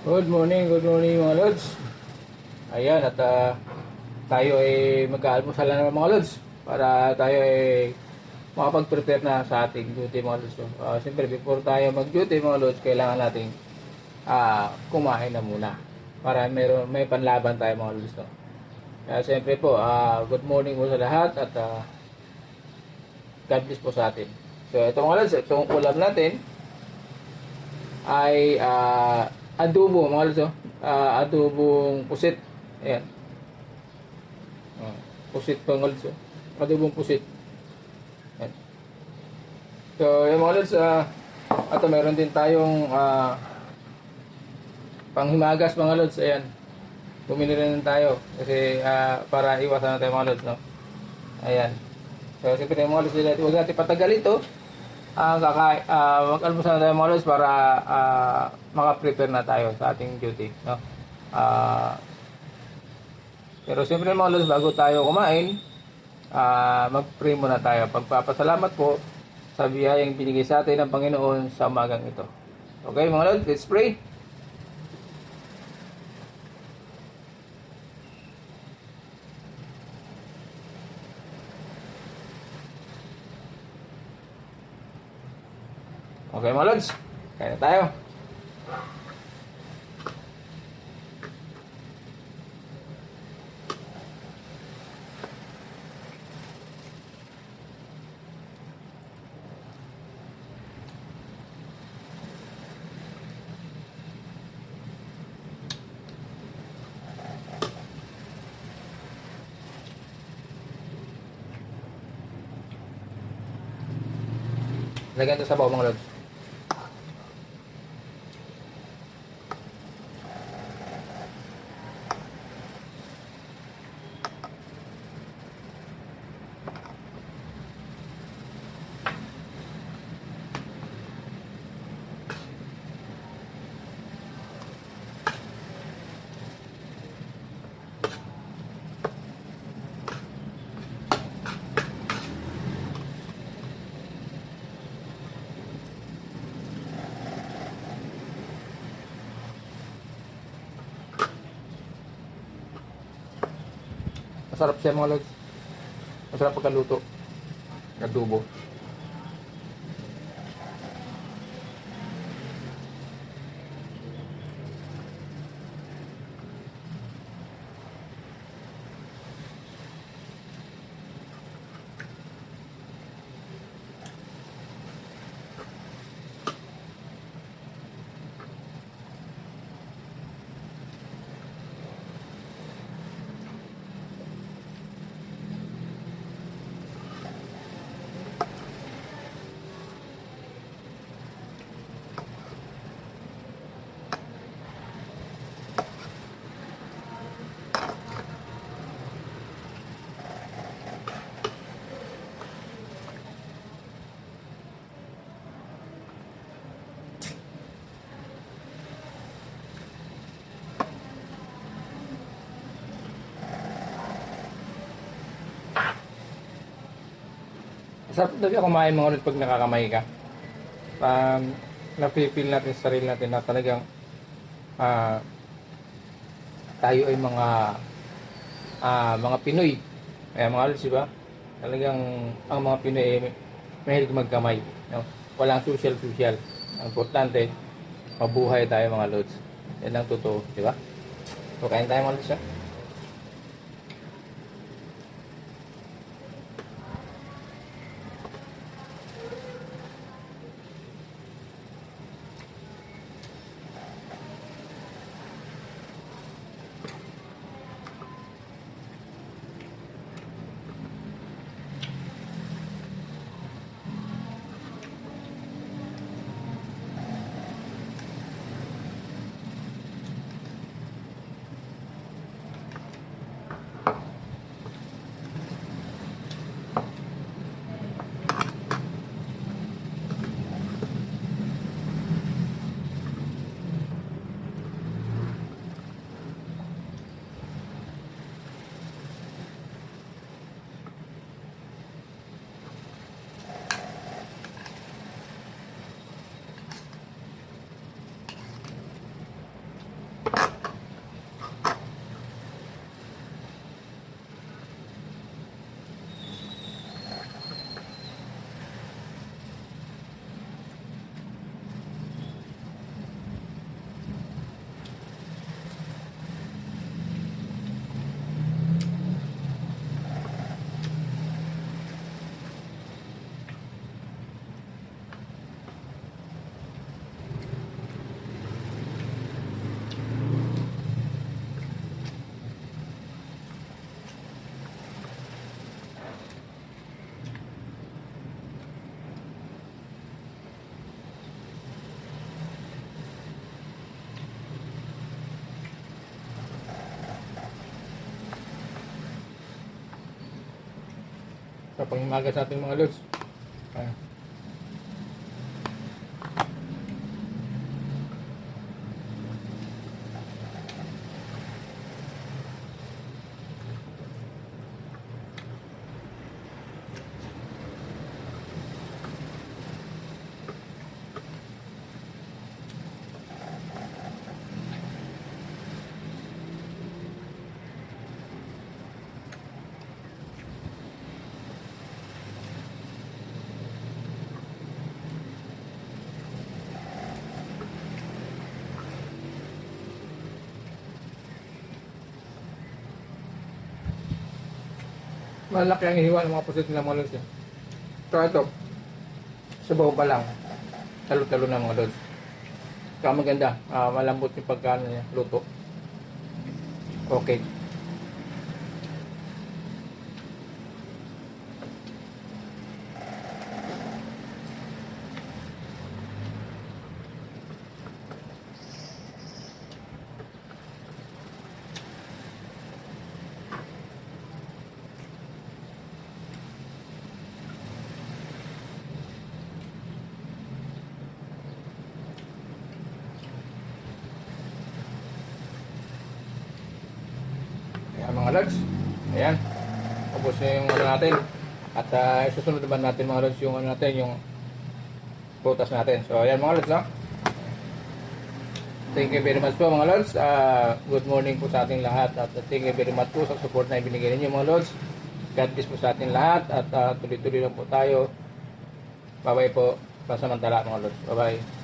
Good morning mga Lods. Ayan, at tayo ay mag-aalmusal na naman mga Lods para tayo ay makapag-prepare na sa ating duty mga Lods. So, siyempre, before tayo mag-duty mga Lods, kailangan nating kumain na muna para may panlaban tayo mga Lods. No? Kaya siyempre po, good morning po sa lahat at God bless po sa atin. So, ito mga Lods, itong ulam natin ay adobo mga lods, adobong pusit. Ayan. Pusit pa mga lods. Adobong pusit. Ayan. So, yung mga lods, at meron din tayong panghimagas mga lods. Ayan. Bumili rin tayo kasi para iwasan natin mga lods, no? Ayan. So, siyempre mga lods, huwag natin patagal ito. Mag-almusal na tayo mga lods para maka-prepare na tayo sa ating duty, no? Pero siyempre mga lods, bago tayo kumain, mag-pray muna tayo. Pagpapasalamat po sa biyayang binigay sa atin ng Panginoon sa umagang ito. Okay mga lods, let's pray. Okay mga lods, kaya na tayo. Lagyan ito sa bawang mga lods. Masarap siya mga lods. Masarap pagkaluto. Adobo. Masarap talaga kumain mga lods pag nakakamay ka. Napipil natin sa sarili natin na talagang tayo ay mga Pinoy. Kaya mga lods, diba? Talagang ang mga Pinoy ay mahilig magkamay. No? Walang social. Ang importante, mabuhay tayo mga lods. Yan ang totoo, diba? So, kain tayo mga lods, ha? sa pangimaga sa ating mga lods. Ayan. Malaki ang hiwa ng mga pusit nila mga lods. So ito, sabaw pa lang. Talo-talo na mga lods. Saka maganda, malambot yung pagkaano niya, luto. Okay. Ayan mga lods. Ayan. Tapos na yung ano natin. At susunod naman natin mga lods yung ano natin, yung prutas natin. So ayan mga lods, no? Thank you very much po mga lods. Good morning po sa ating lahat. At thank you very much po sa support na ibinigay ninyo mga lods. God bless po sa ating lahat. At tuloy-tuloy lang po tayo. Bye-bye po. Pasamantala mga lods. Bye-bye.